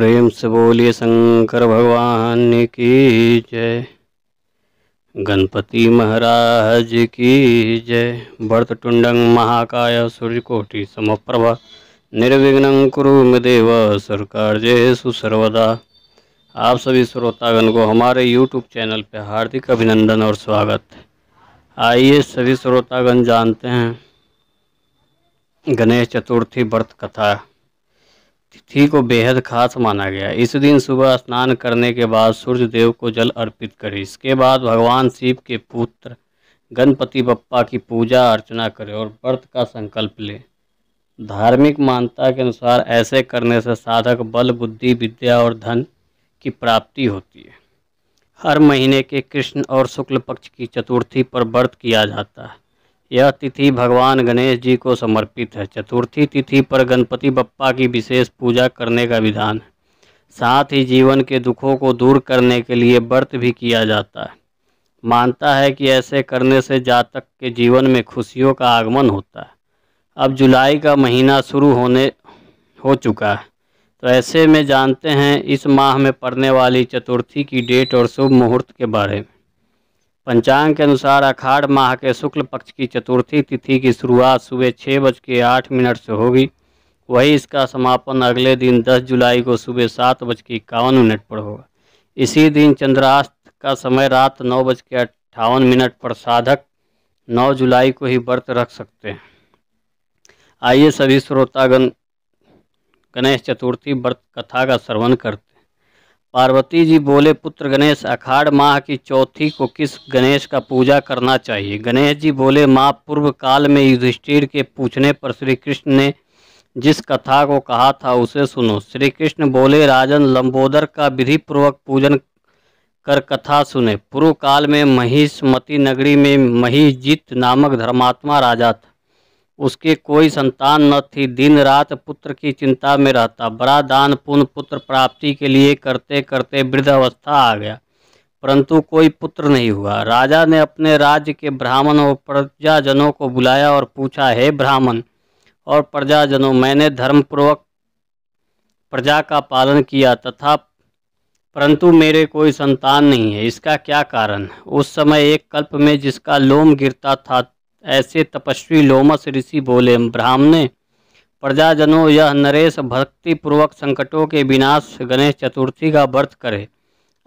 प्रेम से बोलिए शंकर भगवान की जय। गणपति महाराज की जय। वक्रतुंडं महाकाय सूर्यकोटि समप्रभ निर्विघ्नं कुरु मे देव सर्वकार्येषु सर्वदा। आप सभी श्रोतागण को हमारे YouTube चैनल पर हार्दिक अभिनंदन और स्वागत है। आइए सभी श्रोतागण जानते हैं गणेश चतुर्थी व्रत कथा। तिथि को बेहद खास माना गया। इस दिन सुबह स्नान करने के बाद सूर्य देव को जल अर्पित करें। इसके बाद भगवान शिव के पुत्र गणपति बप्पा की पूजा अर्चना करें और व्रत का संकल्प लें। धार्मिक मान्यता के अनुसार ऐसे करने से साधक बल, बुद्धि, विद्या और धन की प्राप्ति होती है। हर महीने के कृष्ण और शुक्ल पक्ष की चतुर्थी पर व्रत किया जाता है। यह तिथि भगवान गणेश जी को समर्पित है। चतुर्थी तिथि पर गणपति बप्पा की विशेष पूजा करने का विधान है। साथ ही जीवन के दुखों को दूर करने के लिए व्रत भी किया जाता है। मानता है कि ऐसे करने से जातक के जीवन में खुशियों का आगमन होता है। अब जुलाई का महीना शुरू हो चुका है, तो ऐसे में जानते हैं इस माह में पड़ने वाली चतुर्थी की डेट और शुभ मुहूर्त के बारे में। पंचांग के अनुसार आषाढ़ माह के शुक्ल पक्ष की चतुर्थी तिथि की शुरुआत सुबह 6:08 से होगी। वही इसका समापन अगले दिन 10 जुलाई को सुबह 7:51 पर होगा। इसी दिन चंद्रास्त का समय रात 9:58 पर साधक 9 जुलाई को ही व्रत रख सकते हैं। आइए सभी श्रोतागण गणेश चतुर्थी व्रत कथा का श्रवण करते हैं। पार्वती जी बोले, पुत्र गणेश, आषाढ़ माह की चौथी को किस गणेश का पूजा करना चाहिए? गणेश जी बोले, माँ, पूर्व काल में युधिष्ठिर के पूछने पर श्री कृष्ण ने जिस कथा को कहा था उसे सुनो। श्री कृष्ण बोले, राजन, लंबोदर का विधि पूर्वक पूजन कर कथा सुने। पूर्व काल में महिष्मती नगरी में महिजित नामक धर्मात्मा राजा था। उसके कोई संतान न थी। दिन रात पुत्र की चिंता में रहता। बड़ा दान पुण्य पुत्र प्राप्ति के लिए करते करते वृद्ध अवस्था आ गया, परंतु कोई पुत्र नहीं हुआ। राजा ने अपने राज्य के ब्राह्मण और प्रजाजनों को बुलाया और पूछा, हे ब्राह्मण और प्रजाजनों, मैंने धर्मपूर्वक प्रजा का पालन किया तथा परंतु मेरे कोई संतान नहीं है। इसका क्या कारण? उस समय एक कल्प में जिसका लोम गिरता था, ऐसे तपस्वी लोमस ऋषि बोले, ब्राह्मणे, प्रजाजनों, यह नरेश भक्ति पूर्वक संकटों के विनाश गणेश चतुर्थी का व्रत करे।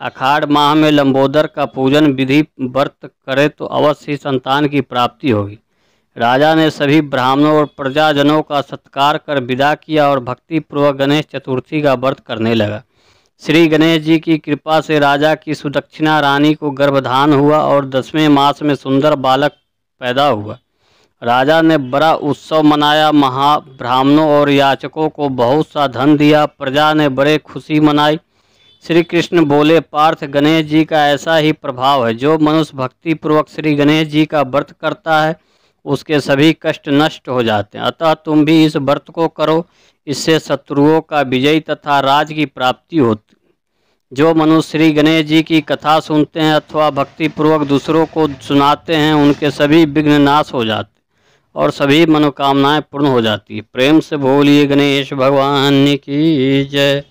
आषाढ़ माह में लंबोदर का पूजन विधि व्रत करे तो अवश्य ही संतान की प्राप्ति होगी। राजा ने सभी ब्राह्मणों और प्रजाजनों का सत्कार कर विदा किया और भक्ति पूर्वक गणेश चतुर्थी का व्रत करने लगा। श्री गणेश जी की कृपा से राजा की सुदक्षिणा रानी को गर्भधान हुआ और 10वें मास में सुंदर बालक पैदा हुआ। राजा ने बड़ा उत्सव मनाया। महाब्राह्मणों और याचकों को बहुत सा धन दिया। प्रजा ने बड़े खुशी मनाई। श्री कृष्ण बोले, पार्थ, गणेश जी का ऐसा ही प्रभाव है। जो मनुष्य भक्ति पूर्वक श्री गणेश जी का व्रत करता है उसके सभी कष्ट नष्ट हो जाते हैं। अतः तुम भी इस व्रत को करो। इससे शत्रुओं का विजय तथा राज की प्राप्ति होती। जो मनुष्य श्री गणेश जी की कथा सुनते हैं अथवा भक्ति पूर्वक दूसरों को सुनाते हैं, उनके सभी विघ्न नाश हो जाते और सभी मनोकामनाएं पूर्ण हो जाती है। प्रेम से बोलिए गणेश भगवान की जय।